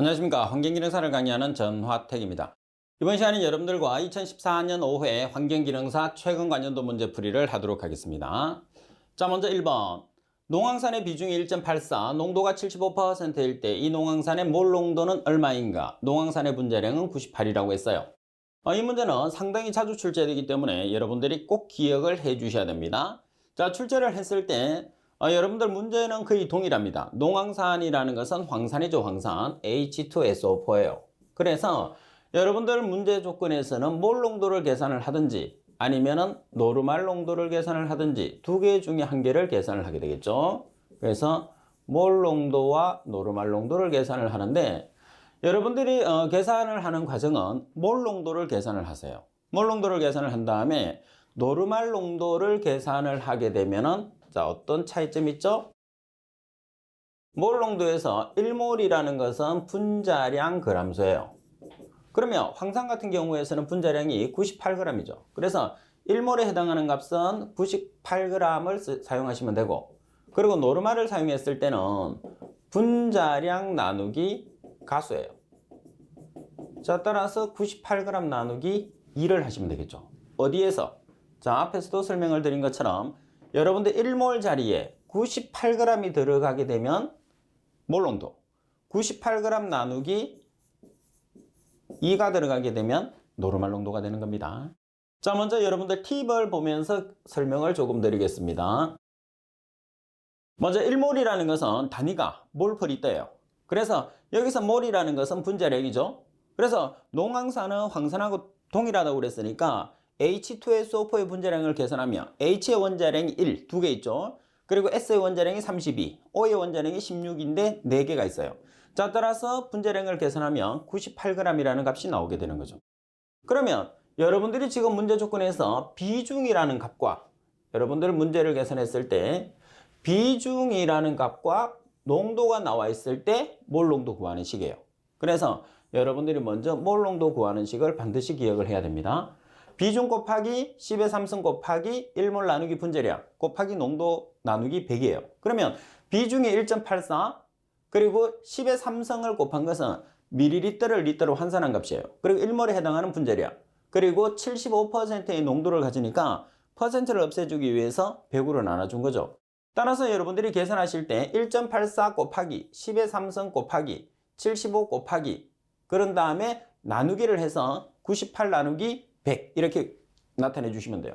안녕하십니까. 환경기능사를 강의하는 전화택입니다. 이번 시간은 여러분들과 2014년 5회 환경기능사 최근 관련도 문제풀이를 하도록 하겠습니다. 자, 먼저 1번. 농황산의 비중이 1.84, 농도가 75%일 때 이 농황산의 몰 농도는 얼마인가? 농황산의 분자량은 98이라고 했어요. 이 문제는 상당히 자주 출제되기 때문에 여러분들이 꼭 기억을 해 주셔야 됩니다. 자, 출제를 했을 때 여러분들 문제는 거의 동일합니다. 농황산이라는 것은 황산이죠. 황산. H2SO4예요. 그래서 여러분들 문제 조건에서는 몰 농도를 계산을 하든지 아니면은 노르말 농도를 계산을 하든지 두 개 중에 한 개를 계산을 하게 되겠죠. 그래서 몰 농도와 노르말 농도를 계산을 하는데 여러분들이 계산을 하는 과정은 몰 농도를 계산을 하세요. 몰 농도를 계산을 한 다음에 노르말 농도를 계산을 하게 되면은 자, 어떤 차이점이 있죠? 몰 농도에서 1몰이라는 것은 분자량 그람수예요. 그러면 황산 같은 경우에서는 분자량이 98g이죠. 그래서 1몰에 해당하는 값은 98g을 사용하시면 되고, 그리고 노르말을 사용했을 때는 분자량 나누기 가수예요. 자, 따라서 98g 나누기 2를 하시면 되겠죠. 어디에서? 자, 앞에서도 설명을 드린 것처럼 여러분들 1몰 자리에 98g이 들어가게 되면 몰 농도 98g 나누기 2가 들어가게 되면 노르말 농도가 되는 겁니다. 자, 먼저 여러분들 팁을 보면서 설명을 조금 드리겠습니다. 먼저 1몰이라는 것은 단위가 몰/리터예요. 그래서 여기서 몰이라는 것은 분자량이죠. 그래서 농황산은 황산하고 동일하다고 그랬으니까 H2SO4의 분자량을 계산하면 H의 원자량이 1, 두 개 있죠. 그리고 S의 원자량이 32, O의 원자량이 16인데 4개가 있어요. 자, 따라서 분자량을 계산하면 98g이라는 값이 나오게 되는 거죠. 그러면 여러분들이 지금 문제 조건에서 비중이라는 값과 여러분들 문제를 계산했을 때 비중이라는 값과 농도가 나와 있을 때 몰 농도 구하는 식이에요. 그래서 여러분들이 먼저 몰 농도 구하는 식을 반드시 기억을 해야 됩니다. 비중 곱하기 10의 3승 곱하기 1몰 나누기 분자량 곱하기 농도 나누기 100이에요. 그러면 비중이 1.84 그리고 10의 3승을 곱한 것은 밀리리터를 리터로 환산한 값이에요. 그리고 1몰에 해당하는 분자량 그리고 75%의 농도를 가지니까 퍼센트를 없애주기 위해서 100으로 나눠준 거죠. 따라서 여러분들이 계산하실 때 1.84 곱하기 10의 3승 곱하기 75 곱하기 그런 다음에 나누기를 해서 98 나누기 100 이렇게 나타내 주시면 돼요.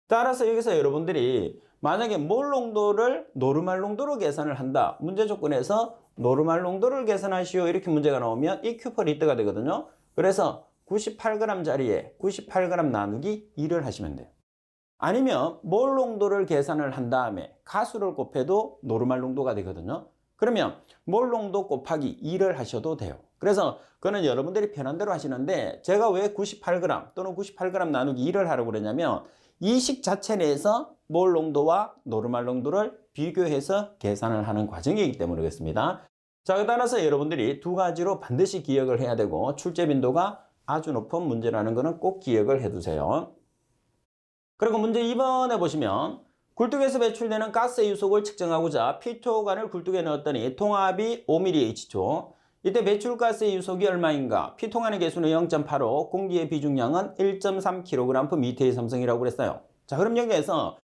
따라서 여기서 여러분들이 만약에 몰 농도를 노르말 농도로 계산을 한다. 문제 조건에서 노르말 농도를 계산하시오 이렇게 문제가 나오면 이 q/리터가 되거든요. 그래서 98g 자리에 98g 나누기 2를 하시면 돼요. 아니면 몰 농도를 계산을 한 다음에 가수를 곱해도 노르말 농도가 되거든요. 그러면 몰 농도 곱하기 2를 하셔도 돼요. 그래서 그거는 여러분들이 편한 대로 하시는데 제가 왜 98g 또는 98g 나누기 2를 하라고 그러냐면 이 식 자체 내에서 몰 농도와 노르말 농도를 비교해서 계산을 하는 과정이기 때문에 그렇습니다. 자, 따라서 여러분들이 두 가지로 반드시 기억을 해야 되고 출제 빈도가 아주 높은 문제라는 것은 꼭 기억을 해두세요. 그리고 문제 2번에 보시면 굴뚝에서 배출되는 가스의 유속을 측정하고자 피토관을 굴뚝에 넣었더니 통합이 5mH초. 이때 배출가스의 유속이 얼마인가? 피통안의 개수는 0.85, 공기의 비중량은 1.3kg/m의 삼성이라고 그랬어요. 자, 그럼 여기에서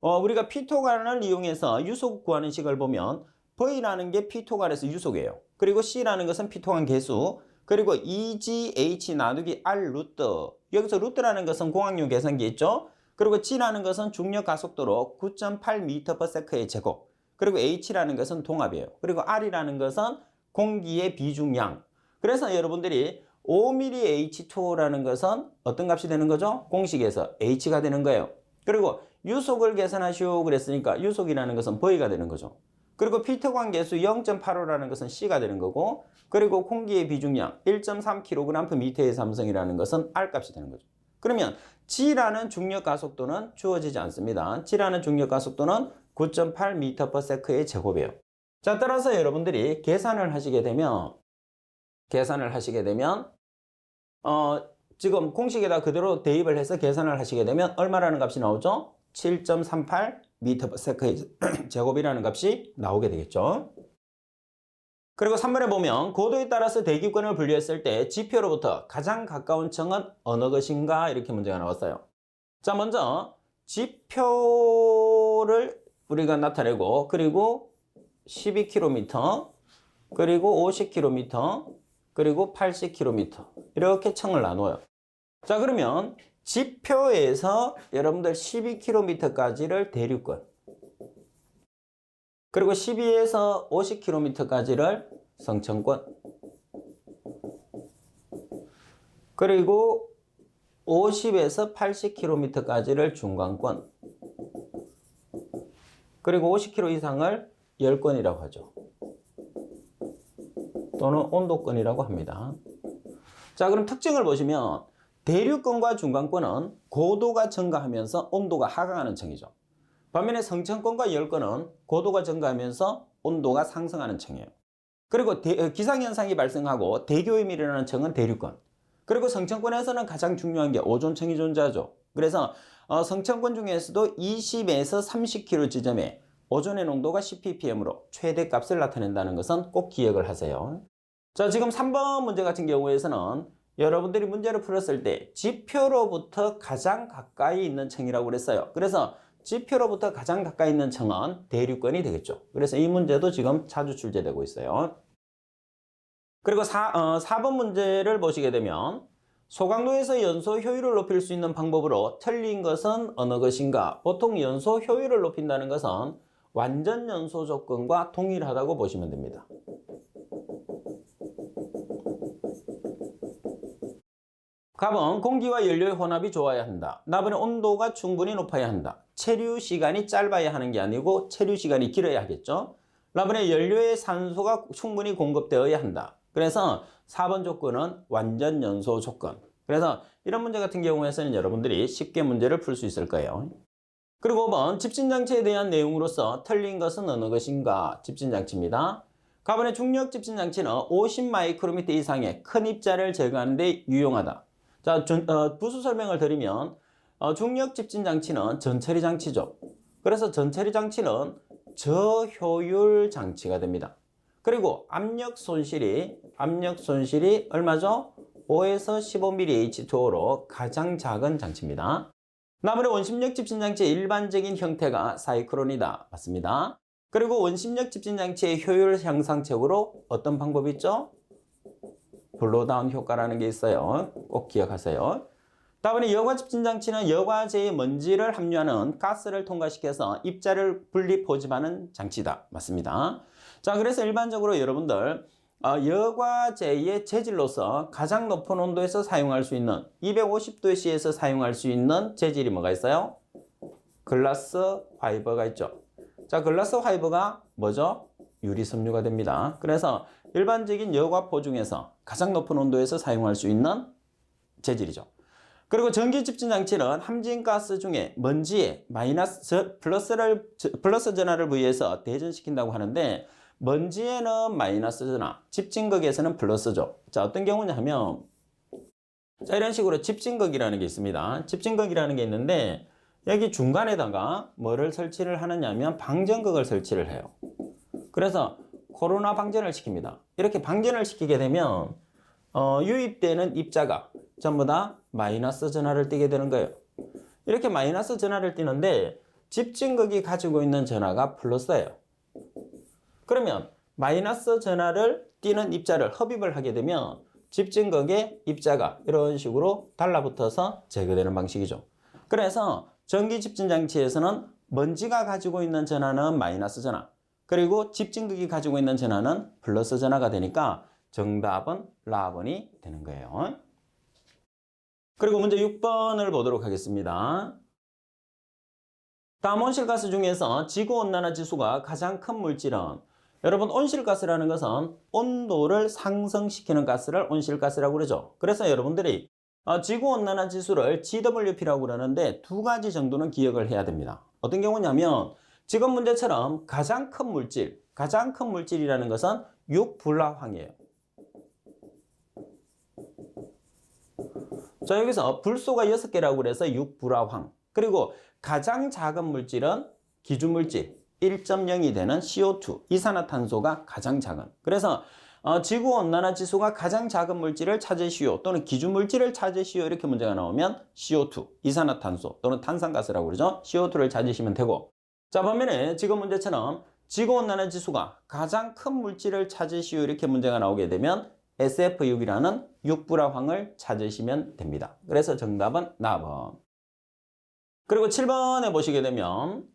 우리가 피토관을 이용해서 유속 구하는 식을 보면 V라는 게 피토관에서 유속이에요. 그리고 C라는 것은 피토관 개수, 그리고 EGH 나누기 R 루트. 여기서 루트라는 것은 공항용 계산기 있죠? 그리고 G라는 것은 중력 가속도로 9.8m/s의 제곱. 그리고 H라는 것은 동압이에요. 그리고 R이라는 것은 공기의 비중량. 그래서 여러분들이 5mH2라는 것은 어떤 값이 되는 거죠? 공식에서 H가 되는 거예요. 그리고 유속을 계산하시오 그랬으니까 유속이라는 것은 V가 되는 거죠. 그리고 피터관 개수 0.85라는 것은 C가 되는 거고, 그리고 공기의 비중량 1.3kg/m의 삼성이라는 것은 R 값이 되는 거죠. 그러면 G라는 중력 가속도는 주어지지 않습니다. G라는 중력 가속도는 9.8m/s의 제곱이에요. 자, 따라서 여러분들이 계산을 하시게 되면 지금 공식에다 그대로 대입을 해서 계산을 하시게 되면 얼마라는 값이 나오죠? 7.38m/s의 제곱이라는 값이 나오게 되겠죠. 그리고 3번에 보면 고도에 따라서 대기권을 분류했을 때 지표로부터 가장 가까운 층은 어느 것인가 이렇게 문제가 나왔어요. 자, 먼저 지표를 우리가 나타내고 그리고 12km 그리고 50km 그리고 80km 이렇게 층을 나눠요. 자, 그러면 지표에서 여러분들 12km까지를 대류권 그리고 12에서 50km까지를 성층권 그리고 50에서 80km까지를 중간권 그리고 50km 이상을 열권이라고 하죠. 또는 온도권이라고 합니다. 자, 그럼 특징을 보시면 대류권과 중간권은 고도가 증가하면서 온도가 하강하는 층이죠. 반면에 성층권과 열권은 고도가 증가하면서 온도가 상승하는 층이에요. 그리고 기상현상이 발생하고 대교임이 일어나는 층은 대류권. 그리고 성층권에서는 가장 중요한 게 오존층이 존재하죠. 그래서 성층권 중에서도 20에서 30km 지점에 오존의 농도가 10ppm으로 최대값을 나타낸다는 것은 꼭 기억을 하세요. 자, 지금 3번 문제 같은 경우에서는 여러분들이 문제를 풀었을 때 지표로부터 가장 가까이 있는 층이라고 그랬어요. 그래서 지표로부터 가장 가까이 있는 층은 대류권이 되겠죠. 그래서 이 문제도 지금 자주 출제되고 있어요. 그리고 4번 문제를 보시게 되면 소강도에서 연소 효율을 높일 수 있는 방법으로 틀린 것은 어느 것인가? 보통 연소 효율을 높인다는 것은 완전 연소 조건과 동일하다고 보시면 됩니다. 갑은 공기와 연료의 혼합이 좋아야 한다. 나번에 온도가 충분히 높아야 한다. 체류 시간이 짧아야 하는 게 아니고 체류 시간이 길어야 하겠죠. 나번에 연료의 산소가 충분히 공급되어야 한다. 그래서 4번 조건은 완전 연소 조건. 그래서 이런 문제 같은 경우에서는 여러분들이 쉽게 문제를 풀 수 있을 거예요. 그리고 5번 집진장치에 대한 내용으로서 틀린 것은 어느 것인가? 집진장치입니다. 가번의 중력 집진장치는 50마이크로미터 이상의 큰 입자를 제거하는 데 유용하다. 자, 부수 설명을 드리면 중력 집진 장치는 전처리 장치죠. 그래서 전처리 장치는 저효율 장치가 됩니다. 그리고 압력 손실이 얼마죠? 5에서 15mm H2O로 가장 작은 장치입니다. 나머지 원심력 집진 장치의 일반적인 형태가 사이클론이다. 맞습니다. 그리고 원심력 집진 장치의 효율 향상책으로 어떤 방법이 있죠? 블로다운 효과라는 게 있어요. 꼭 기억하세요. 다음에 여과 집진 장치는 여과제의 먼지를 함유하는 가스를 통과시켜서 입자를 분리 포집하는 장치다. 맞습니다. 자, 그래서 일반적으로 여러분들 여과제의 재질로서 가장 높은 온도에서 사용할 수 있는 250도씨에서 사용할 수 있는 재질이 뭐가 있어요? 글라스 파이버가 있죠. 자, 글라스 파이버가 뭐죠? 유리섬유가 됩니다. 그래서 일반적인 여과포 중에서 가장 높은 온도에서 사용할 수 있는 재질이죠. 그리고 전기 집진 장치는 함진가스 중에 먼지에 플러스 전하를 부여해서 대전시킨다고 하는데 먼지에는 마이너스 전하, 집진극에서는 플러스죠. 자, 어떤 경우냐 하면 자, 이런 식으로 집진극이라는 게 있습니다. 집진극이라는 게 있는데 여기 중간에다가 뭐를 설치를 하느냐 하면 방전극을 설치를 해요. 그래서 코로나 방전을 시킵니다. 이렇게 방전을 시키게 되면 유입되는 입자가 전부 다 마이너스 전하를 띠게 되는 거예요. 이렇게 마이너스 전하를 띠는데 집진극이 가지고 있는 전하가 플러스예요. 그러면 마이너스 전하를 띠는 입자를 흡입을 하게 되면 집진극의 입자가 이런 식으로 달라붙어서 제거되는 방식이죠. 그래서 전기 집진 장치에서는 먼지가 가지고 있는 전하는 마이너스 전하, 그리고 집진극이 가지고 있는 전하는 플러스 전하가 되니까 정답은 라번이 되는 거예요. 그리고 문제 6번을 보도록 하겠습니다. 다음 온실가스 중에서 지구온난화 지수가 가장 큰 물질은 여러분 온실가스라는 것은 온도를 상승시키는 가스를 온실가스라고 그러죠. 그래서 여러분들이 지구온난화 지수를 GWP라고 그러는데 두 가지 정도는 기억을 해야 됩니다. 어떤 경우냐면 지금 문제처럼 가장 큰 물질이라는 것은 육불화황이에요. 자, 여기서 불소가 6개라고 그래서 육불화황. 그리고 가장 작은 물질은 기준물질. 1.0이 되는 CO2, 이산화탄소가 가장 작은. 그래서 지구온난화 지수가 가장 작은 물질을 찾으시오 또는 기준 물질을 찾으시오 이렇게 문제가 나오면 CO2, 이산화탄소 또는 탄산가스라고 그러죠. CO2를 찾으시면 되고, 자 반면에 지금 문제처럼 지구온난화 지수가 가장 큰 물질을 찾으시오 이렇게 문제가 나오게 되면 SF6이라는 육불화황을 찾으시면 됩니다. 그래서 정답은 나번. 그리고 7번에 보시게 되면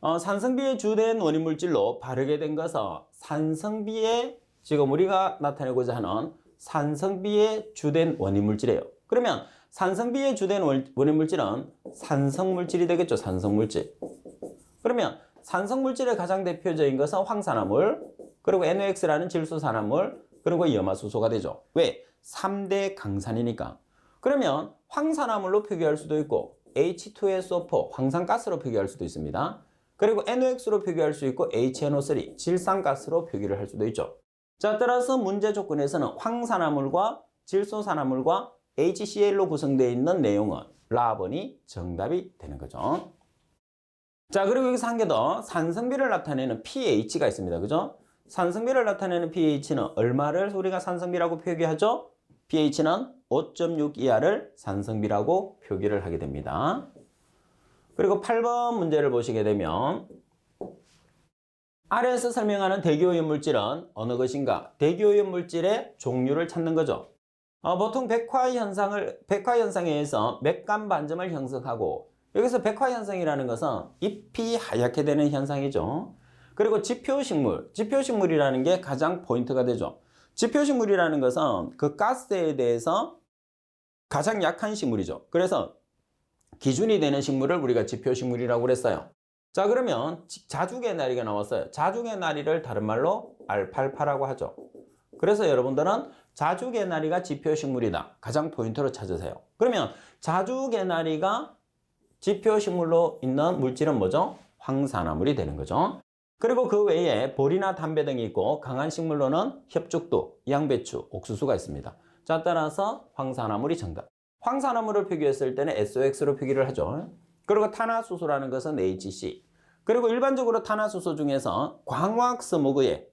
산성비의 주된 원인 물질로 바르게 된 것은 산성비의 지금 우리가 나타내고자 하는 산성비의 주된 원인 물질이에요. 그러면 산성비의 주된 원인 물질은 산성물질이 되겠죠. 산성물질. 그러면 산성물질의 가장 대표적인 것은 황산화물, 그리고 NOx라는 질소산화물, 그리고 염화수소가 되죠. 왜? 3대 강산이니까. 그러면 황산화물로 표기할 수도 있고 H2SO4 황산가스로 표기할 수도 있습니다. 그리고 NOx로 표기할 수 있고 HNO3 질산가스로 표기를 할 수도 있죠. 자, 따라서 문제 조건에서는 황산화물과 질소산화물과 HCl로 구성되어 있는 내용은 라번이 정답이 되는 거죠. 자, 그리고 여기서 한 개 더, 산성비를 나타내는 pH가 있습니다. 그죠? 산성비를 나타내는 pH는 얼마를 우리가 산성비라고 표기하죠? pH는 5.6 이하를 산성비라고 표기를 하게 됩니다. 그리고 8번 문제를 보시게 되면 아래에서 설명하는 대기오염 물질은 어느 것인가? 대기오염 물질의 종류를 찾는 거죠. 보통 백화현상에 의해서 맥감 반점을 형성하고, 여기서 백화현상이라는 것은 잎이 하얗게 되는 현상이죠. 그리고 지표식물이라는 게 가장 포인트가 되죠. 지표식물이라는 것은 그 가스에 대해서 가장 약한 식물이죠. 그래서 기준이 되는 식물을 우리가 지표식물이라고 그랬어요. 자, 그러면 자주개나리가 나왔어요. 자주개나리를 다른 말로 알팔파라고 하죠. 그래서 여러분들은 자주개나리가 지표식물이다. 가장 포인트로 찾으세요. 그러면 자주개나리가 지표식물로 있는 물질은 뭐죠? 황산화물이 되는 거죠. 그리고 그 외에 보리나 담배 등이 있고 강한 식물로는 협죽도, 양배추, 옥수수가 있습니다. 자, 따라서 황산화물이 정답. 황산화물을 표기했을 때는 SOX로 표기를 하죠. 그리고 탄화수소라는 것은 HC. 그리고 일반적으로 탄화수소 중에서 광화학스모그에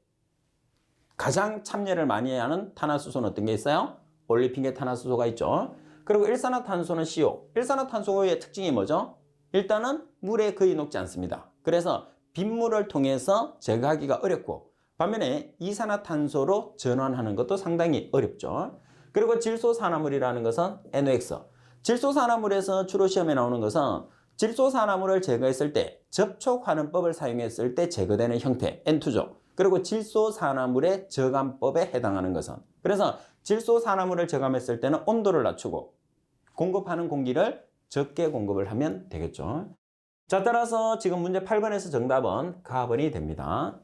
가장 참여를 많이 하는 탄화수소는 어떤 게 있어요? 올리핀계 탄화수소가 있죠. 그리고 일산화탄소는 CO. 일산화탄소의 특징이 뭐죠? 일단은 물에 거의 녹지 않습니다. 그래서 빗물을 통해서 제거하기가 어렵고, 반면에 이산화탄소로 전환하는 것도 상당히 어렵죠. 그리고 질소산화물이라는 것은 NOx. 질소산화물에서 주로 시험에 나오는 것은 질소산화물을 제거했을 때 접촉환원법을 사용했을 때 제거되는 형태 N2죠. 그리고 질소산화물의 저감법에 해당하는 것은, 그래서 질소산화물을 저감했을 때는 온도를 낮추고 공급하는 공기를 적게 공급을 하면 되겠죠. 자, 따라서 지금 문제 8번에서 정답은 가번이 됩니다.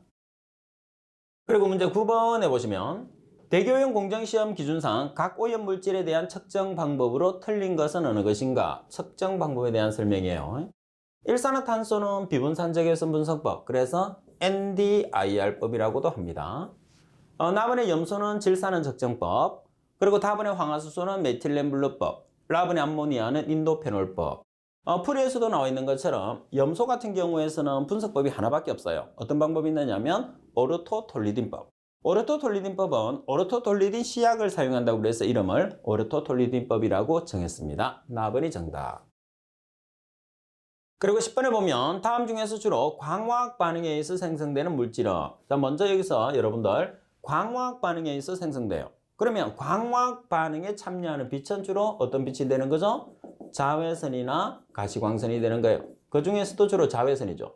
그리고 문제 9번에 보시면 대기오염 공정시험 기준상 각 오염 물질에 대한 측정 방법으로 틀린 것은 어느 것인가? 측정 방법에 대한 설명이에요. 일산화탄소는 비분산적외선 분석법, 그래서 NDIR법이라고도 합니다. 나번의 염소는 질산은 적정법, 그리고 다번의 황화수소는 메틸렌 블루법, 라번의 암모니아는 인도페놀법. 풀이에서도 나와 있는 것처럼 염소 같은 경우에서는 분석법이 하나밖에 없어요. 어떤 방법이 있느냐면 오르토톨리딘법. 오르토톨리딘법은 오르토톨리딘 시약을 사용한다고 그래서 이름을 오르토톨리딘법이라고 정했습니다. 나번이 정답. 그리고 10번에 보면 다음 중에서 주로 광화학 반응에 의해서 생성되는 물질은, 자, 먼저 여기서 여러분들 광화학 반응에 의해서 생성돼요. 그러면 광화학 반응에 참여하는 빛은 주로 어떤 빛이 되는 거죠? 자외선이나 가시광선이 되는 거예요. 그 중에서도 주로 자외선이죠.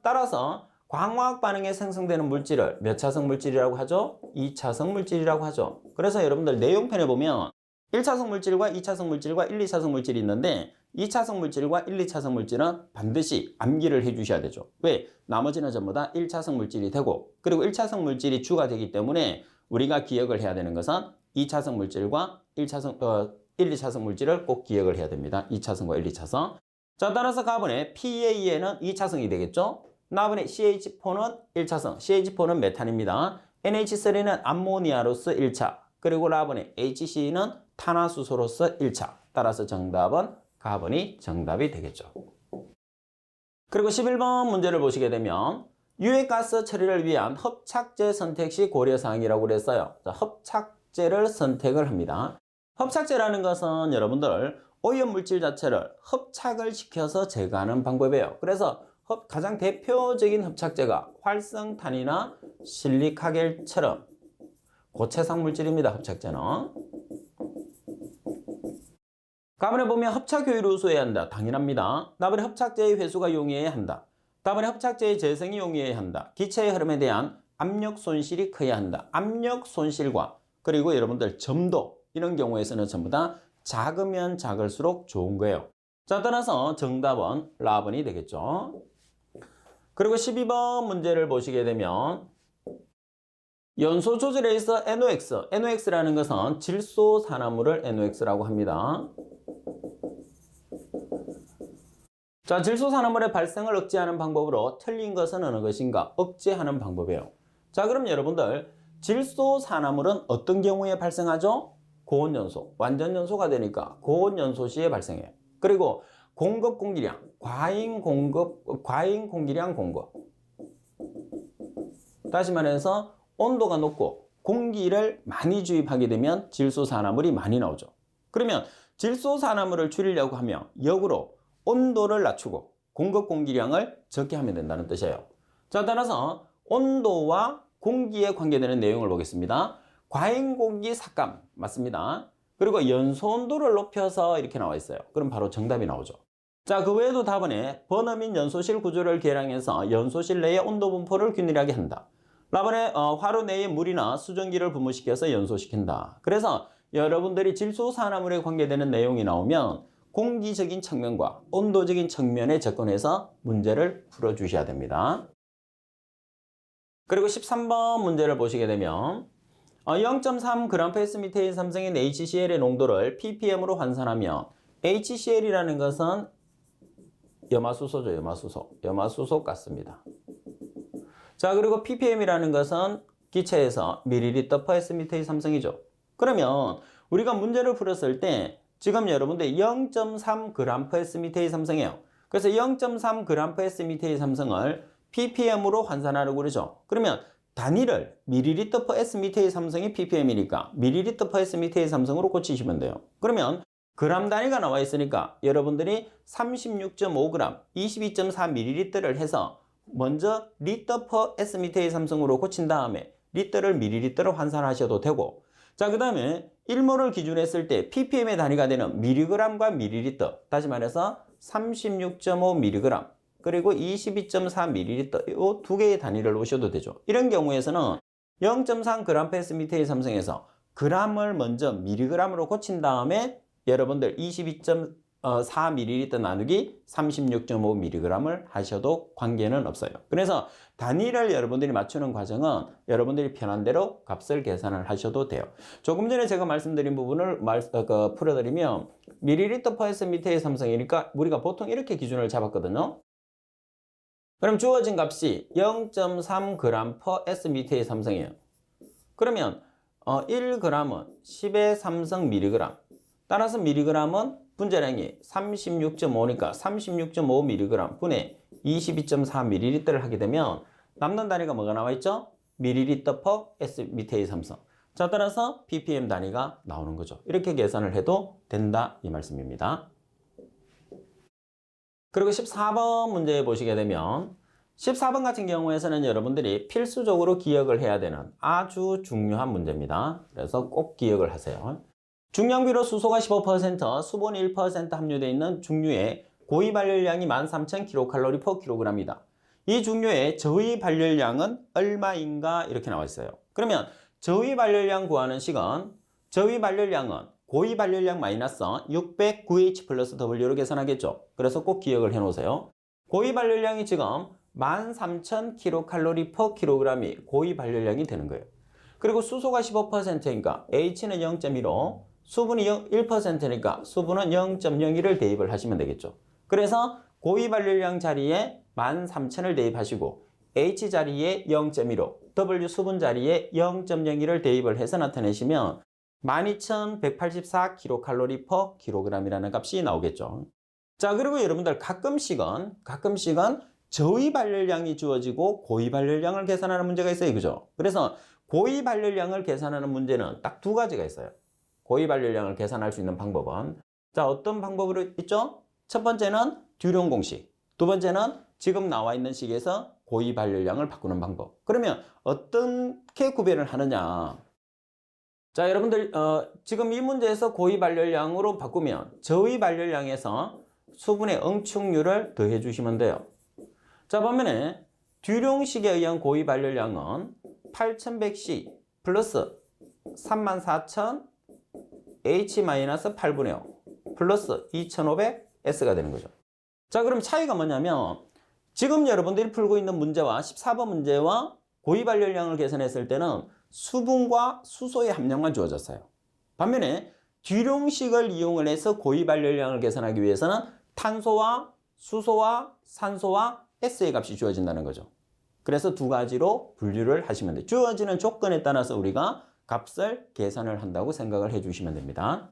따라서 광화학 반응에 생성되는 물질을 몇 차성 물질이라고 하죠? 2차성 물질이라고 하죠. 그래서 여러분들 내용편에 보면 1차성 물질과 2차성 물질과 1, 2차성 물질이 있는데 2차성 물질과 1, 2차성 물질은 반드시 암기를 해 주셔야 되죠. 왜? 나머지는 전부 다 1차성 물질이 되고, 그리고 1차성 물질이 주가 되기 때문에 우리가 기억을 해야 되는 것은 2차성 물질과 1, 2차성 물질을 꼭 기억을 해야 됩니다. 2차성과 1, 2차성. 자, 따라서 가번에 PA에는 2차성이 되겠죠? 나번에 CH4는 1차성, CH4는 메탄입니다. NH3는 암모니아로서 1차, 그리고 라번에 HC는 탄화수소로서 1차. 따라서 정답은 가번이 정답이 되겠죠. 그리고 11번 문제를 보시게 되면 유해가스 처리를 위한 합착제 선택 시 고려사항이라고 그랬어요. 자, 합착제를 선택을 합니다. 합착제라는 것은 여러분들 오염물질 자체를 합착을 시켜서 제거하는 방법이에요. 그래서 가장 대표적인 합착제가 활성탄이나 실리카겔처럼 고체성 물질입니다. 합착제는. 가번에 보면 합착효율을 우수해야 한다. 당연합니다. 나번에 합착제의 회수가 용이해야 한다. 다번에 합착제의 재생이 용이해야 한다. 기체의 흐름에 대한 압력 손실이 커야 한다. 압력 손실과 그리고 여러분들 점도 이런 경우에서는 전부 다 작으면 작을수록 좋은 거예요. 자, 따라서 정답은 라번이 되겠죠. 그리고 12번 문제를 보시게 되면 연소 조절에 있어 NOx, NOx라는 것은 질소산화물을 NOx라고 합니다. 자, 질소산화물의 발생을 억제하는 방법으로 틀린 것은 어느 것인가? 억제하는 방법이에요. 자, 그럼 여러분들 질소산화물은 어떤 경우에 발생하죠? 고온연소, 완전연소가 되니까 고온연소 시에 발생해요. 그리고 공급 공기량, 과잉 공기량 공급. 다시 말해서 온도가 높고 공기를 많이 주입하게 되면 질소산화물이 많이 나오죠. 그러면 질소산화물을 줄이려고 하면 역으로 온도를 낮추고 공급 공기량을 적게 하면 된다는 뜻이에요. 자, 따라서 온도와 공기에 관계되는 내용을 보겠습니다. 과잉 공기 삭감 맞습니다. 그리고 연소 온도를 높여서 이렇게 나와 있어요. 그럼 바로 정답이 나오죠. 자, 그 외에도 답안에 버너 및 연소실 구조를 개량해서 연소실 내의 온도 분포를 균일하게 한다. 라번에 화로 내에 물이나 수증기를 분무시켜서 연소시킨다. 그래서 여러분들이 질소산화물에 관계되는 내용이 나오면 공기적인 측면과 온도적인 측면에 접근해서 문제를 풀어주셔야 됩니다. 그리고 13번 문제를 보시게 되면 0.3g/methane 삼성인 HCl의 농도를 ppm으로 환산하면 HCl이라는 것은 염화수소죠. 염화수소 같습니다. 자, 그리고 ppm이라는 것은 기체에서 ml/s/methane 삼성이죠. 그러면 우리가 문제를 풀었을 때 지금 여러분들 0.3g/methane 삼성이에요. 그래서 0.3g/methane 삼성을 ppm으로 환산하려고 그러죠. 그러면 단위를 ml/s/methane 삼성이 ppm이니까 ml/s/methane 삼성으로 고치시면 돼요. 그러면 그람 단위가 나와 있으니까 여러분들이 36.5g, 22.4ml를 해서 먼저 리터/s/methane 삼성으로 고친 다음에 리터를 ml로 환산하셔도 되고, 자, 그 다음에 1몰을 기준했을 때 ppm의 단위가 되는 mg과 ml, 다시 말해서 36.5mg 그리고 22.4ml 이 두 개의 단위를 놓으셔도 되죠. 이런 경우에서는 0.3g/methane 삼성에서 g을 먼저 mg으로 고친 다음에 여러분들 22.4ml 나누기 36.5mg을 하셔도 관계는 없어요. 그래서 단위를 여러분들이 맞추는 과정은 여러분들이 편한 대로 값을 계산을 하셔도 돼요. 조금 전에 제가 말씀드린 부분을 풀어드리면 ml/s/methane 삼성이니까 우리가 보통 이렇게 기준을 잡았거든요. 그럼 주어진 값이 0.3g/s/methane 삼성이에요. 그러면 1g은 10의 3성 mg. 따라서 mg은 분자량이 36.5니까 36.5mg 분의 22.4ml를 하게 되면 남는 단위가 뭐가 나와 있죠? ml/s/methane 삼성. 자, 따라서 ppm 단위가 나오는 거죠. 이렇게 계산을 해도 된다 이 말씀입니다. 그리고 14번 문제 보시게 되면 14번 같은 경우에서는 여러분들이 필수적으로 기억을 해야 되는 아주 중요한 문제입니다. 그래서 꼭 기억을 하세요. 중량비로 수소가 15%, 수분이 1% 함유되어 있는 중류의 고위 발열량이 13,000kcal/kg이다. 이 중류의 저위 발열량은 얼마인가 이렇게 나와 있어요. 그러면 저위 발열량 구하는 식은 저위 발열량은 고위 발열량 마이너스 600 QH 플러스 W로 계산하겠죠. 그래서 꼭 기억을 해 놓으세요. 고위 발열량이 지금 13,000kcal/kg이 고위 발열량이 되는 거예요. 그리고 수소가 15%니까 H는 0.15, 수분이 1%니까 수분은 0.01을 대입을 하시면 되겠죠. 그래서 고위 발열량 자리에 13,000을 대입하시고 H 자리에 0.15, W 수분 자리에 0.01을 대입을 해서 나타내시면 12,184kcal/kg이라는 값이 나오겠죠. 자, 그리고 여러분들 가끔씩은 저위 발열량이 주어지고 고위 발열량을 계산하는 문제가 있어요. 그죠? 그래서 고위 발열량을 계산하는 문제는 딱 두 가지가 있어요. 고위 발열량을 계산할 수 있는 방법은 자, 어떤 방법으로 있죠? 첫 번째는 듀론 공식. 두 번째는 지금 나와 있는 식에서 고위 발열량을 바꾸는 방법. 그러면 어떻게 구별을 하느냐? 자, 여러분들 지금 이 문제에서 고위 발열량으로 바꾸면 저위 발열량에서 수분의 응축률을 더해 주시면 돼요. 자, 반면에 듀룡식에 의한 고위 발열량은 8100C 플러스 34000 H-8분의 5 플러스 2500S가 되는 거죠. 자, 그럼 차이가 뭐냐면 지금 여러분들이 풀고 있는 문제와 14번 문제와 고위 발열량을 계산했을 때는 수분과 수소의 함량만 주어졌어요. 반면에 듀룡식을 이용을 해서 고위 발열량을 계산하기 위해서는 탄소와 수소와 산소와 S의 값이 주어진다는 거죠. 그래서 두 가지로 분류를 하시면 돼요. 주어지는 조건에 따라서 우리가 값을 계산을 한다고 생각을 해주시면 됩니다.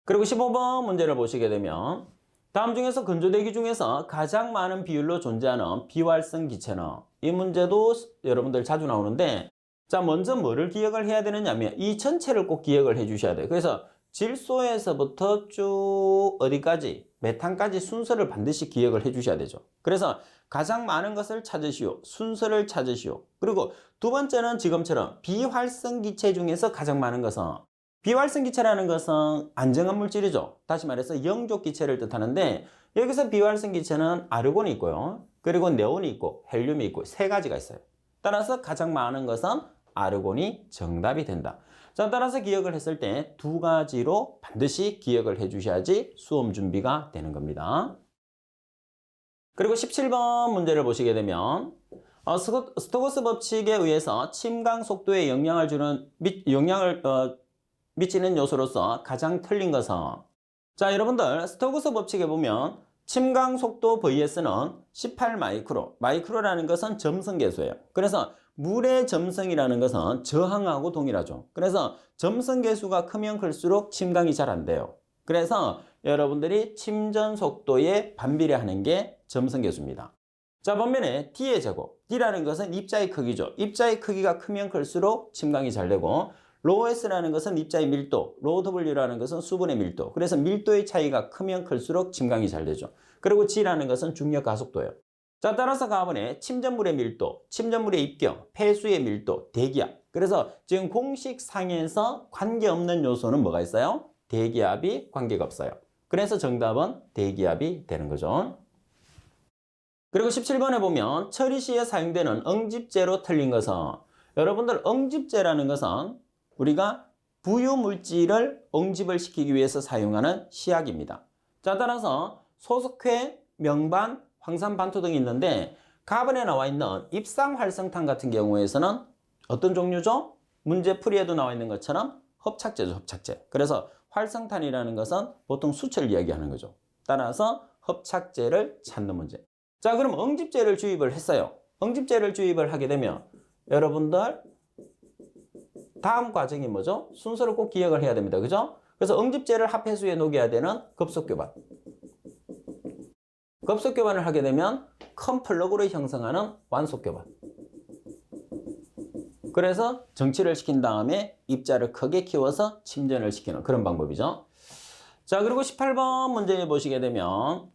그리고 15번 문제를 보시게 되면 다음 중에서 건조대기 중에서 가장 많은 비율로 존재하는 비활성 기체는 이 문제도 여러분들 자주 나오는데 자, 먼저 뭐를 기억을 해야 되느냐면 이 전체를 꼭 기억을 해 주셔야 돼요. 그래서 질소에서부터 쭉 어디까지 메탄까지 순서를 반드시 기억을 해 주셔야 되죠. 그래서 가장 많은 것을 찾으시오. 순서를 찾으시오. 그리고 두 번째는 지금처럼 비활성 기체 중에서 가장 많은 것은 비활성 기체라는 것은 안정한 물질이죠. 다시 말해서 영족 기체를 뜻하는데 여기서 비활성 기체는 아르곤이 있고요. 그리고 네온이 있고 헬륨이 있고 세 가지가 있어요. 따라서 가장 많은 것은 아르곤이 정답이 된다. 자, 따라서 기억을 했을 때 두 가지로 반드시 기억을 해 주셔야지 수험 준비가 되는 겁니다. 그리고 17번 문제를 보시게 되면 스토크스 법칙에 의해서 침강 속도에 영향을 미치는 요소로서 가장 틀린 것은 자, 여러분들 스토크스 법칙에 보면 침강 속도 vs는 18 마이크로. 마이크로라는 것은 점성계수예요. 그래서 물의 점성이라는 것은 저항하고 동일하죠. 그래서 점성계수가 크면 클수록 침강이 잘 안 돼요. 그래서 여러분들이 침전 속도에 반비례하는 게 점성계수입니다. 자, 반면에 D의 제곱. D라는 것은 입자의 크기죠. 입자의 크기가 크면 클수록 침강이 잘 되고 로 S라는 것은 입자의 밀도, 로 W라는 것은 수분의 밀도. 그래서 밀도의 차이가 크면 클수록 침강이 잘 되죠. 그리고 G라는 것은 중력 가속도예요. 자, 따라서 가번에 침전물의 밀도, 침전물의 입경, 폐수의 밀도, 대기압. 그래서 지금 공식 상에서 관계없는 요소는 뭐가 있어요? 대기압이 관계가 없어요. 그래서 정답은 대기압이 되는 거죠. 그리고 17번에 보면 처리 시에 사용되는 응집제로 틀린 것은 여러분들 응집제라는 것은 우리가 부유물질을 응집을 시키기 위해서 사용하는 시약입니다. 자, 따라서 소석회, 명반, 황산반토 등이 있는데 가번에 나와 있는 입상활성탄 같은 경우에서는 어떤 종류죠? 문제풀이에도 나와 있는 것처럼 hợp착제죠, hợp착제. 그래서 활성탄이라는 것은 보통 수치를 이야기하는 거죠. 따라서 hợp착제를 찾는 문제. 자, 그럼 응집제를 주입을 했어요. 응집제를 주입을 하게 되면 여러분들 다음 과정이 뭐죠? 순서를 꼭 기억을 해야 됩니다. 그죠? 그래서 응집제를 합해수에 녹여야 되는 급속교반. 급속교반을 하게 되면 큰 플러그로 형성하는 완속교반. 그래서 정치를 시킨 다음에 입자를 크게 키워서 침전을 시키는 그런 방법이죠. 자, 그리고 18번 문제 보시게 되면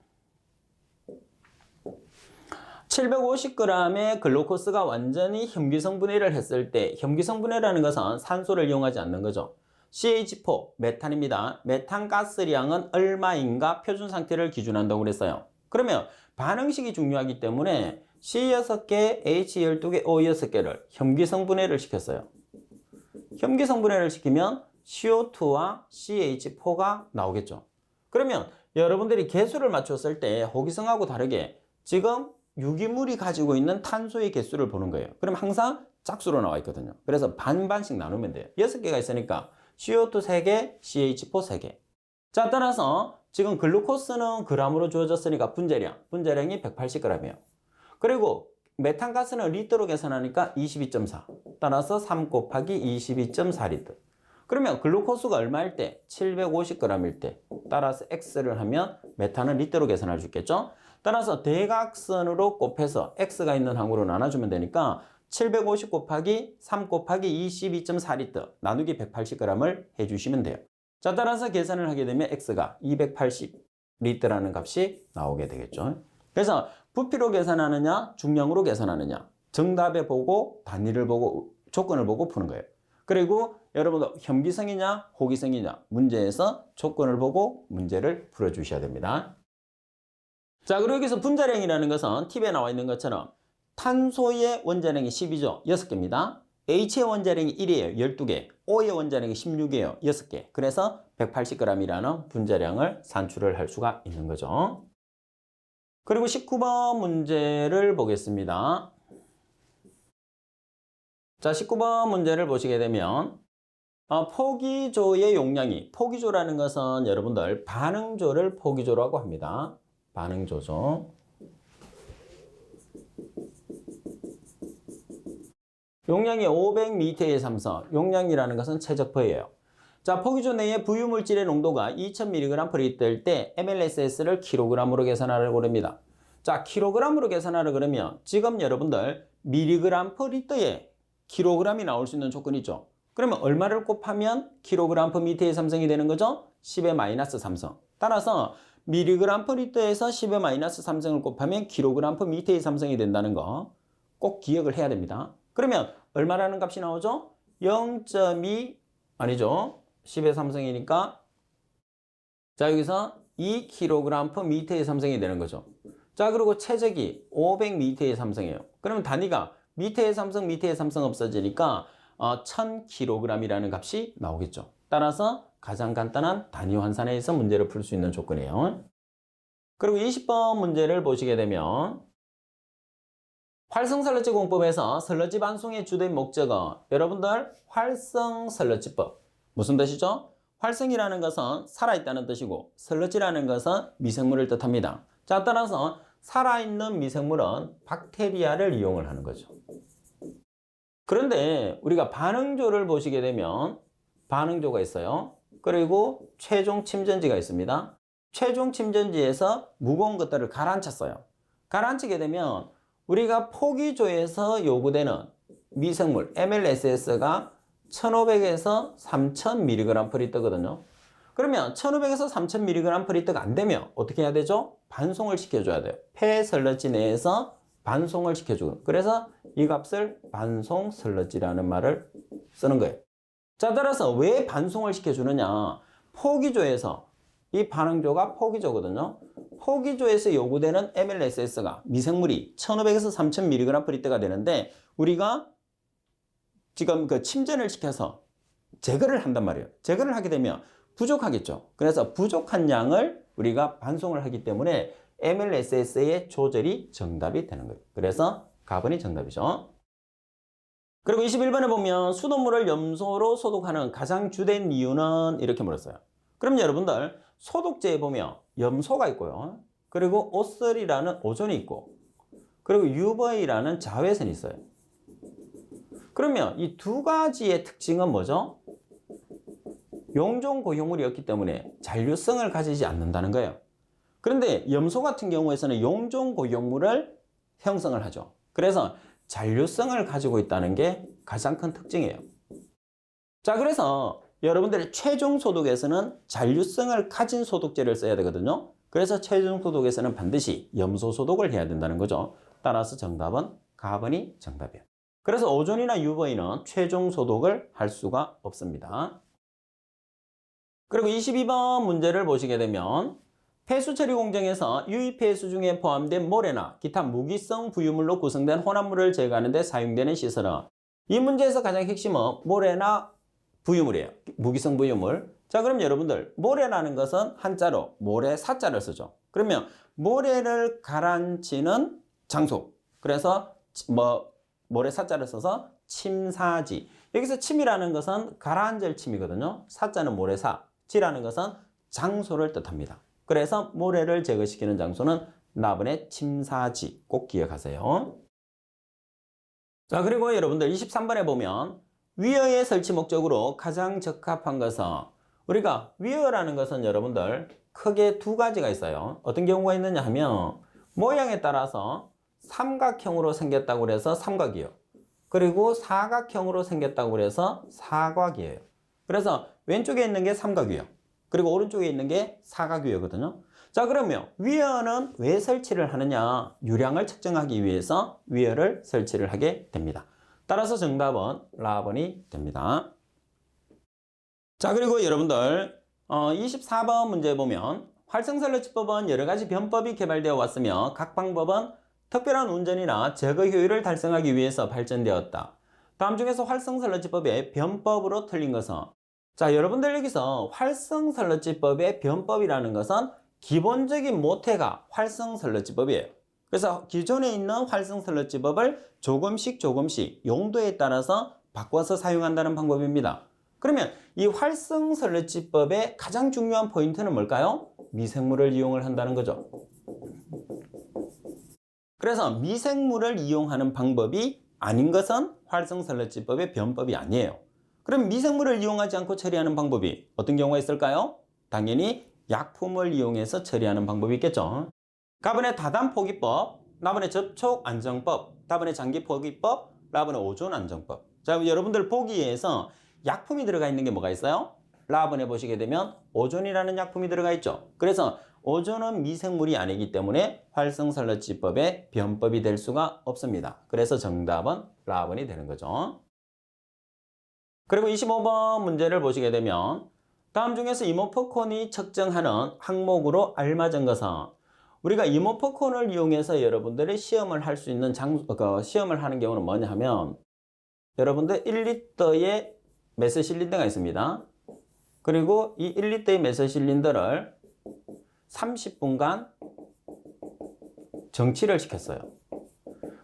750g의 글루코스가 완전히 혐기성분해를 했을 때 혐기성분해라는 것은 산소를 이용하지 않는 거죠. CH4, 메탄입니다. 메탄가스량은 얼마인가 표준 상태를 기준한다고 그랬어요. 그러면 반응식이 중요하기 때문에 C6개, H12개, O6개를 혐기성분해를 시켰어요. 혐기성분해를 시키면 CO2와 CH4가 나오겠죠. 그러면 여러분들이 개수를 맞췄을 때 호기성하고 다르게 지금 유기물이 가지고 있는 탄소의 개수를 보는 거예요. 그럼 항상 짝수로 나와 있거든요. 그래서 반반씩 나누면 돼요. 6개가 있으니까 CO2 3개, CH4 3개. 자, 따라서 지금 글루코스는 g으로 주어졌으니까 분자량이 180g이에요. 그리고 메탄가스는 리터로 계산하니까 22.4. 따라서 3 곱하기 22.4리터. 그러면 글루코스가 얼마일 때? 750g일 때. 따라서 X를 하면 메탄은 리터로 계산할 수 있겠죠? 따라서 대각선으로 곱해서 X가 있는 항으로 나눠주면 되니까 750 곱하기 3 곱하기 22.4리터 나누기 180g을 해주시면 돼요. 자, 따라서 계산을 하게 되면 X가 280리터라는 값이 나오게 되겠죠. 그래서 부피로 계산하느냐, 중량으로 계산하느냐, 정답에 보고 단위를 보고 조건을 보고 푸는 거예요. 그리고 여러분도 현기성이냐, 호기성이냐 문제에서 조건을 보고 문제를 풀어주셔야 됩니다. 자, 그리고 여기서 분자량이라는 것은 팁에 나와 있는 것처럼 탄소의 원자량이 10이죠. 6개입니다. H의 원자량이 1이에요. 12개. O의 원자량이 16이에요. 6개. 그래서 180g이라는 분자량을 산출을 할 수가 있는 거죠. 그리고 19번 문제를 보겠습니다. 자, 19번 문제를 보시게 되면 포기조의 용량이, 포기조라는 것은 여러분들 반응조를 포기조라고 합니다. 반응조죠. 용량이 500m의 삼성, 용량이라는 것은 최적포예요. 자, 포기조 내의 부유물질의 농도가 2000mg/L일 때 mLSS를 kg으로 계산하려고 합니다. 자, kg으로 계산하려 그러면 지금 여러분들 mg/L에 kg이 나올 수 있는 조건이 있죠. 그러면 얼마를 곱하면 kg/m의 삼성이 되는 거죠? 10의 마이너스 3성. 따라서 mg/L에서 10의 마이너스 3성을 곱하면 kg/m의 삼성이 된다는 거 꼭 기억을 해야 됩니다. 그러면 얼마라는 값이 나오죠? 0.2 아니죠. 10의 삼성이니까 자, 여기서 2kg/m의 삼성이 되는 거죠. 자, 그리고 최적이 500m의 삼성이에요. 그러면 단위가 미터의 삼성, 미터의 삼성 없어지니까 1000kg이라는 값이 나오겠죠. 따라서 가장 간단한 단위 환산에서 문제를 풀 수 있는 조건이에요. 그리고 20번 문제를 보시게 되면 활성설러지 공법에서 설러지 반송의 주된 목적은 여러분들 활성설러지법 무슨 뜻이죠? 활성이라는 것은 살아있다는 뜻이고 설러지라는 것은 미생물을 뜻합니다. 자, 따라서 살아있는 미생물은 박테리아를 이용을 하는 거죠. 그런데 우리가 반응조를 보시게 되면 반응조가 있어요. 그리고 최종 침전지가 있습니다. 최종 침전지에서 무거운 것들을 가라앉혔어요. 가라앉히게 되면 우리가 포기조에서 요구되는 미생물 mLSS가 1500에서 3000mg/L거든요. 그러면 1500에서 3000mg/L가 안 되면 어떻게 해야 되죠? 반송을 시켜줘야 돼요. 폐설러지 내에서 반송을 시켜주고, 그래서 이 값을 반송설러지라는 말을 쓰는 거예요. 자, 따라서 왜 반송을 시켜주느냐? 포기조에서 이 반응조가 포기조거든요. 포기조에서 요구되는 mLSS가 미생물이 1500에서 3000mg/L가 되는데 우리가 지금 그 침전을 시켜서 제거를 한단 말이에요. 제거를 하게 되면 부족하겠죠. 그래서 부족한 양을 우리가 반송을 하기 때문에 mLSS의 조절이 정답이 되는 거예요. 그래서 가번이 정답이죠. 그리고 21번에 보면 수돗물을 염소로 소독하는 가장 주된 이유는 이렇게 물었어요. 그럼 여러분들 소독제에 보면 염소가 있고요. 그리고 오설이라는 오존이 있고 그리고 UV라는 자외선이 있어요. 그러면 이 두 가지의 특징은 뭐죠? 용존 고효물이었기 때문에 잔류성을 가지지 않는다는 거예요. 그런데 염소 같은 경우에서는 용존 고효물을 형성을 하죠. 그래서 잔류성을 가지고 있다는 게 가장 큰 특징이에요. 자, 그래서 여러분들의 최종 소독에서는 잔류성을 가진 소독제를 써야 되거든요. 그래서 최종 소독에서는 반드시 염소 소독을 해야 된다는 거죠. 따라서 정답은 가번이 정답이에요. 그래서 오존이나 UV는 최종 소독을 할 수가 없습니다. 그리고 22번 문제를 보시게 되면 폐수 처리 공정에서 유입 폐수 중에 포함된 모래나 기타 무기성 부유물로 구성된 혼합물을 제거하는 데 사용되는 시설은 이 문제에서 가장 핵심은 모래나 부유물이에요. 무기성 부유물. 자, 그럼 여러분들 모래라는 것은 한자로 모래 사자를 쓰죠. 그러면 모래를 가라앉히는 장소. 그래서 모래 사자를 써서 침사지. 여기서 침이라는 것은 가라앉을 침이거든요. 사자는 모래사, 지라는 것은 장소를 뜻합니다. 그래서 모래를 제거시키는 장소는 나번의 침사지 꼭 기억하세요. 자, 그리고 여러분들 23번에 보면 위어의 설치 목적으로 가장 적합한 것은 우리가 위어라는 것은 여러분들 크게 두 가지가 있어요. 어떤 경우가 있느냐 하면 모양에 따라서 삼각형으로 생겼다고 해서 삼각이요. 그리고 사각형으로 생겼다고 해서 사각이에요. 그래서 왼쪽에 있는 게 삼각이요. 그리고 오른쪽에 있는 게 사각이거든요. 자, 그러면 위어는 왜 설치를 하느냐? 유량을 측정하기 위해서 위어를 설치를 하게 됩니다. 따라서 정답은 라번이 됩니다. 자, 그리고 여러분들 24번 문제 보면 활성설러치법은 여러 가지 변법이 개발되어 왔으며 각 방법은 특별한 운전이나 제거 효율을 달성하기 위해서 발전되었다. 다음 중에서 활성설러치법의 변법으로 틀린 것은, 자, 여러분들 여기서 활성설러치법의 변법이라는 것은 기본적인 모태가 활성설러치법이에요. 그래서 기존에 있는 활성설러치법을 조금씩 용도에 따라서 바꿔서 사용한다는 방법입니다. 그러면 이 활성설러치법의 가장 중요한 포인트는 뭘까요? 미생물을 이용을 한다는 거죠. 그래서 미생물을 이용하는 방법이 아닌 것은 활성설러치법의 변법이 아니에요. 그럼 미생물을 이용하지 않고 처리하는 방법이 어떤 경우가 있을까요? 당연히 약품을 이용해서 처리하는 방법이 있겠죠. 가번의 다단포기법, 나번의 접촉안정법, 다번의 장기포기법, 라번의 오존안정법. 자, 여러분들 보기에서 약품이 들어가 있는 게 뭐가 있어요? 라번에 보시게 되면 오존이라는 약품이 들어가 있죠. 그래서 오존은 미생물이 아니기 때문에 활성설러치법의 변법이 될 수가 없습니다. 그래서 정답은 라번이 되는 거죠. 그리고 25번 문제를 보시게 되면 다음 중에서 이모포콘이 측정하는 항목으로 알맞은 것은, 우리가 이모포콘을 이용해서 여러분들이 시험을 할 수 있는 시험을 하는 경우는 뭐냐 하면 여러분들 1리터의 메스실린더가 있습니다. 그리고 이 1리터의 메스실린더를 30분간 정치를 시켰어요.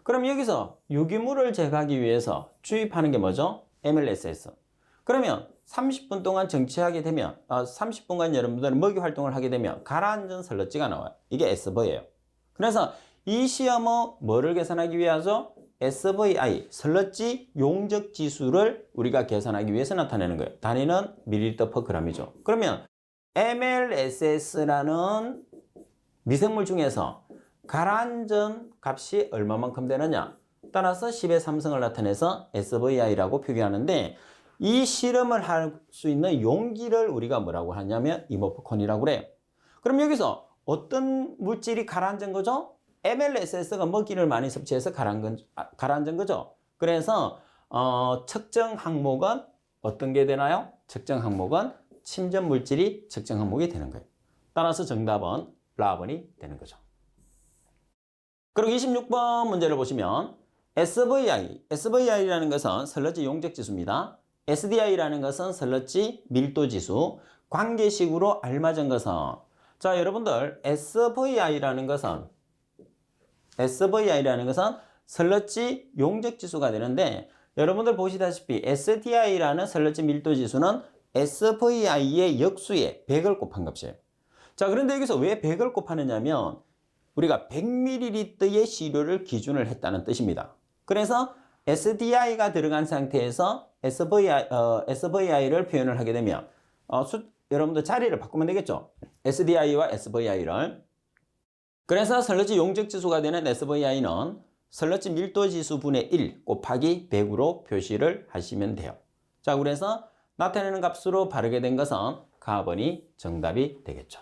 그럼 여기서 유기물을 제거하기 위해서 주입하는 게 뭐죠? MLSS. 그러면 30분 동안 정치하게 되면 30분간 여러분들은 먹이 활동을 하게 되면 가라앉은 설러지가 나와요. 이게 SV예요. 그래서 이 시험은 뭐를 계산하기 위해서? SVI, 설러지 용적 지수를 우리가 계산하기 위해서 나타내는 거예요. 단위는 밀리리터 퍼 그램이죠. 그러면 MLSS라는 미생물 중에서 가라앉은 값이 얼마만큼 되느냐? 따라서 10의 3승을 나타내서 SVI라고 표기하는데, 이 실험을 할 수 있는 용기를 우리가 뭐라고 하냐면 이모포콘이라고 그래요. 그럼 여기서 어떤 물질이 가라앉은 거죠? MLSS가 먹이를 많이 섭취해서 가라앉은 거죠. 그래서 측정 항목은 어떤 게 되나요? 측정 항목은 침전 물질이 측정 항목이 되는 거예요. 따라서 정답은 라번이 되는 거죠. 그리고 26번 문제를 보시면 SVI라는 것은 설러지 용적 지수입니다. SDI라는 것은 설러지 밀도 지수, 관계식으로 알맞은 것은, 자, 여러분들 SVI라는 것은 설러지 용적 지수가 되는데, 여러분들 보시다시피 SDI라는 설러지 밀도 지수는 SVI의 역수에 100을 곱한 값이에요. 자, 그런데 여기서 왜 100을 곱하느냐면 우리가 100ml의 시료를 기준을 했다는 뜻입니다. 그래서 SDI가 들어간 상태에서 SVI를 표현을 하게 되면 여러분들 자리를 바꾸면 되겠죠. SDI와 SVI를. 그래서 설러지 용적 지수가 되는 SVI는 설러지 밀도 지수 분의 1 곱하기 100으로 표시를 하시면 돼요. 자, 그래서 나타내는 값으로 바르게 된 것은 가번이 정답이 되겠죠.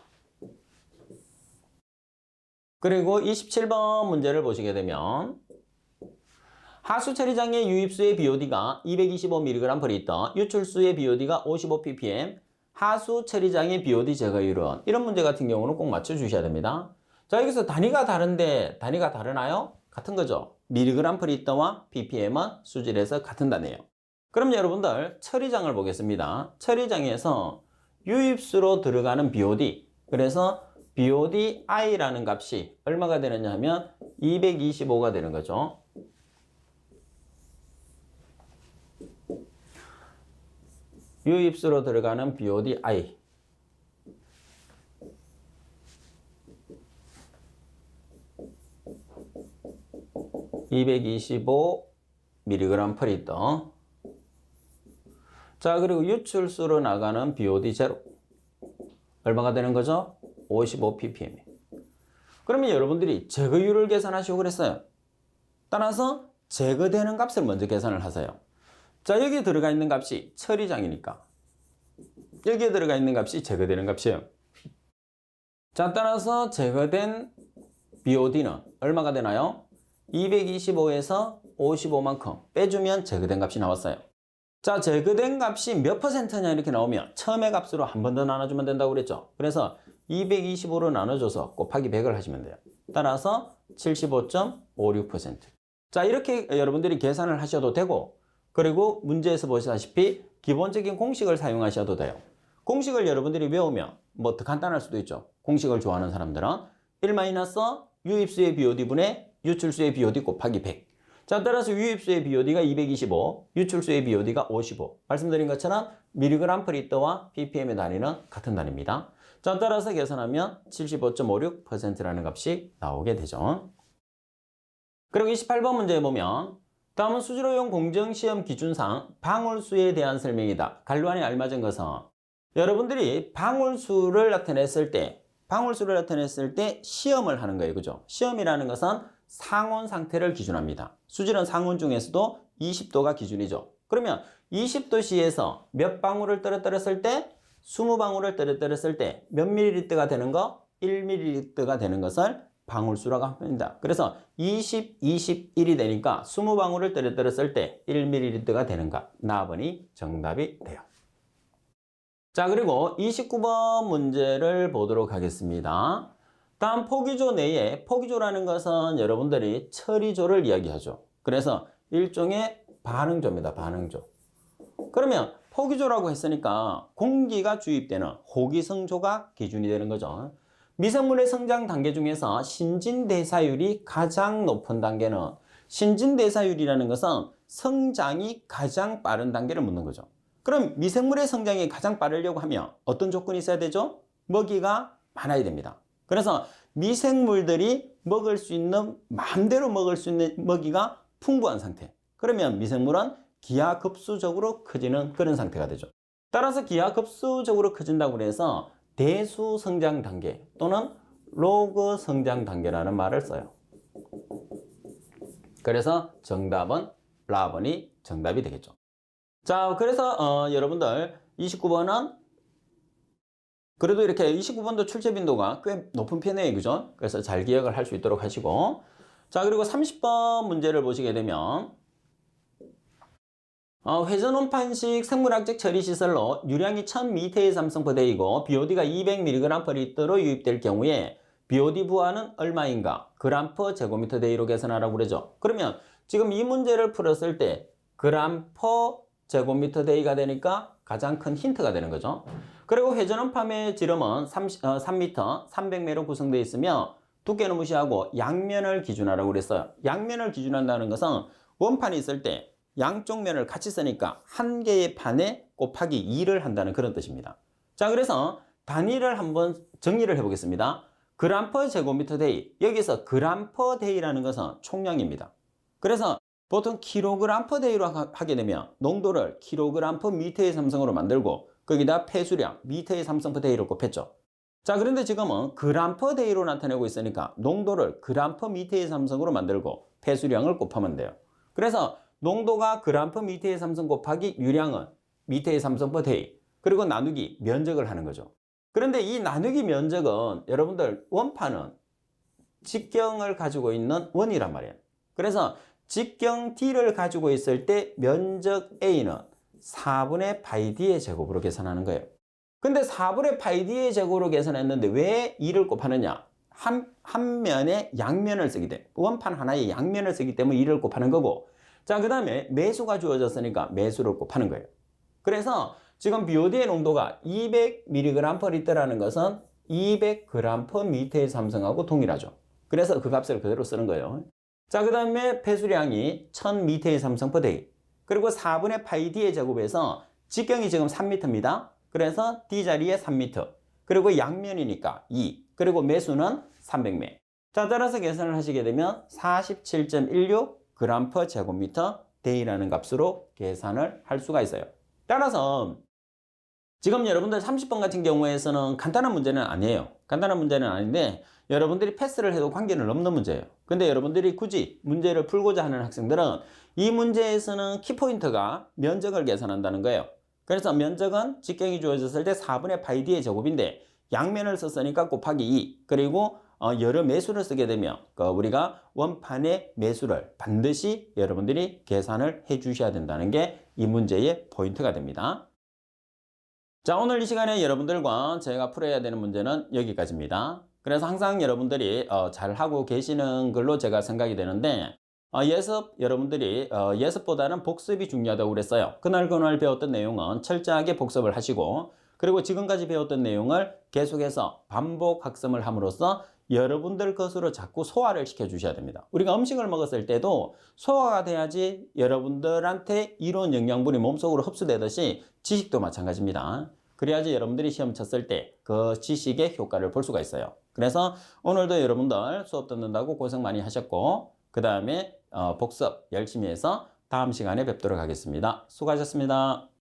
그리고 27번 문제를 보시게 되면 하수 처리장의 유입수의 BOD가 225mg/L, 유출수의 BOD가 55ppm, 하수 처리장의 BOD 제거율은, 이런 문제 같은 경우는 꼭 맞춰주셔야 됩니다. 자, 여기서 단위가 다른데 단위가 다르나요? 같은 거죠. mg/L와 ppm은 수질에서 같은 단위예요. 그럼 여러분들 처리장을 보겠습니다. 처리장에서 유입수로 들어가는 BOD, 그래서 BODI라는 값이 얼마가 되느냐 하면 225가 되는 거죠. 유입수로 들어가는 BODI 225mg/L. 자, 그리고 유출수로 나가는 BOD 제로. 얼마가 되는 거죠? 55ppm. 그러면 여러분들이 제거율을 계산하시고 그랬어요. 따라서 제거되는 값을 먼저 계산을 하세요. 자, 여기에 들어가 있는 값이 처리장이니까 여기에 들어가 있는 값이 제거되는 값이에요. 자, 따라서 제거된 BOD는 얼마가 되나요? 225에서 55만큼 빼주면 제거된 값이 나왔어요. 자, 제거된 값이 몇 퍼센트냐 이렇게 나오면 처음의 값으로 한 번 더 나눠주면 된다고 그랬죠. 그래서 225로 나눠줘서 곱하기 100을 하시면 돼요. 따라서 75.56%. 자, 이렇게 여러분들이 계산을 하셔도 되고, 그리고 문제에서 보시다시피 기본적인 공식을 사용하셔도 돼요. 공식을 여러분들이 외우면 뭐 더 간단할 수도 있죠. 공식을 좋아하는 사람들은 1 유입수의 BOD분의 유출수의 BOD 곱하기 100. 자, 따라서 유입수의 BOD가 225, 유출수의 BOD가 55. 말씀드린 것처럼 mg per 리터와 ppm의 단위는 같은 단위입니다. 자, 따라서 계산하면 75.56%라는 값이 나오게 되죠. 그리고 28번 문제에 보면 다음은 수지로용 공정시험 기준상 방울수에 대한 설명이다. 갈로 안에 알맞은 것은 여러분들이 방울수를 나타냈을 때 시험을 하는 거예요. 그죠? 시험이라는 것은 상온 상태를 기준합니다. 수질은 상온 중에서도 20도가 기준이죠. 그러면 20도씨에서 몇 방울을 떨어뜨렸을 때 20방울을 떨어뜨렸을 때 몇 밀리리터가 되는 거? 1밀리리터가 되는 것을 방울수라고 합니다. 그래서 20, 21이 되니까 20방울을 떨어뜨렸을 때 1밀리리터가 되는 값. 나번이 정답이 돼요. 자, 그리고 29번 문제를 보도록 하겠습니다. 다음 포기조 내에, 포기조라는 것은 여러분들이 처리조를 이야기하죠. 그래서 일종의 반응조입니다. 반응조. 그러면 포기조라고 했으니까 공기가 주입되는 호기성조가 기준이 되는 거죠. 미생물의 성장 단계 중에서 신진대사율이 가장 높은 단계는, 신진대사율이라는 것은 성장이 가장 빠른 단계를 묻는 거죠. 그럼 미생물의 성장이 가장 빠르려고 하면 어떤 조건이 있어야 되죠? 먹이가 많아야 됩니다. 그래서 미생물들이 먹을 수 있는, 마음대로 먹을 수 있는 먹이가 풍부한 상태. 그러면 미생물은 기하급수적으로 커지는 그런 상태가 되죠. 따라서 기하급수적으로 커진다고 해서 대수 성장 단계 또는 로그 성장 단계라는 말을 써요. 그래서 정답은 라번이 정답이 되겠죠. 자, 그래서 여러분들 29번은 그래도 이렇게 29번도 출제 빈도가 꽤 높은 편이에요. 그죠? 그래서 잘 기억을 할 수 있도록 하시고. 자, 그리고 30번 문제를 보시게 되면 회전온판식 생물학적 처리시설로 유량이 1000m의 삼성퍼데이고 BOD가 200mg/L로 유입될 경우에 BOD 부하는 얼마인가? g/제곱미터 제곱미터/데이로 계산하라고 그러죠. 그러면 지금 이 문제를 풀었을 때 g/제곱미터 제곱미터/데이가 되니까 가장 큰 힌트가 되는 거죠. 그리고 회전원팜의 지름은 3m, 300매로 구성되어 있으며 두께는 무시하고 양면을 기준하라고 그랬어요. 양면을 기준한다는 것은 원판이 있을 때 양쪽 면을 같이 쓰니까 한 개의 판에 곱하기 2를 한다는 그런 뜻입니다. 자, 그래서 단위를 한번 정리를 해보겠습니다. g/제곱미터/데이, 여기서 g/데이라는 것은 총량입니다. 그래서 보통 kg/데이로 하게 되면 농도를 kg/m의 삼성으로 만들고 거기다 폐수량 미터의 삼성/데이로 곱했죠. 자, 그런데 지금은 g/데이로 나타내고 있으니까 농도를 g/m의 삼성으로 만들고 폐수량을 곱하면 돼요. 그래서 농도가 g/m의 삼성 곱하기 유량은 미터의 삼성/데이, 그리고 나누기 면적을 하는 거죠. 그런데 이 나누기 면적은 여러분들 원판은 직경을 가지고 있는 원이란 말이에요. 그래서 직경 D를 가지고 있을 때 면적 A는 4분의 파이 D의 제곱으로 계산하는 거예요. 근데 4분의 파이 D의 제곱으로 계산했는데 왜 2를 곱하느냐? 한 면에 양면을 쓰기 때문에, 원판 하나에 양면을 쓰기 때문에 2를 곱하는 거고, 자, 그 다음에 매수가 주어졌으니까 매수를 곱하는 거예요. 그래서 지금 BOD의 농도가 200mg/L라는 것은 200g/m의 삼성하고 동일하죠. 그래서 그 값을 그대로 쓰는 거예요. 자, 그 다음에 폐수량이 1000m의 삼성/데이, 그리고 4분의 파이 D의 제곱에서 직경이 지금 3m입니다. 그래서 D 자리에 3m, 그리고 양면이니까 2, 그리고 매수는 300매. 자, 따라서 계산을 하시게 되면 47.16 g/제곱미터 데이라는 값으로 계산을 할 수가 있어요. 따라서 지금 여러분들 30번 같은 경우에서는 간단한 문제는 아니에요. 간단한 문제는 아닌데 여러분들이 패스를 해도 관계는 없는 문제예요. 근데 여러분들이 굳이 문제를 풀고자 하는 학생들은 이 문제에서는 키포인트가 면적을 계산한다는 거예요. 그래서 면적은 직경이 주어졌을 때 4분의 파이 d의 제곱인데 양면을 썼으니까 곱하기 2 그리고 여러 매수를 쓰게 되면 우리가 원판의 매수를 반드시 여러분들이 계산을 해 주셔야 된다는 게 이 문제의 포인트가 됩니다. 자, 오늘 이 시간에 여러분들과 제가 풀어야 되는 문제는 여기까지입니다. 그래서 항상 여러분들이 잘하고 계시는 걸로 제가 생각이 되는데 예습 여러분들이 예습보다는 복습이 중요하다고 그랬어요. 그날 배웠던 내용은 철저하게 복습을 하시고 그리고 지금까지 배웠던 내용을 계속해서 반복 학습을 함으로써 여러분들 것으로 자꾸 소화를 시켜 주셔야 됩니다. 우리가 음식을 먹었을 때도 소화가 돼야지 여러분들한테 이론 영양분이 몸속으로 흡수되듯이 지식도 마찬가지입니다. 그래야지 여러분들이 시험 쳤을 때 그 지식의 효과를 볼 수가 있어요. 그래서 오늘도 여러분들 수업 듣는다고 고생 많이 하셨고 그 다음에 복습 열심히 해서 다음 시간에 뵙도록 하겠습니다. 수고하셨습니다.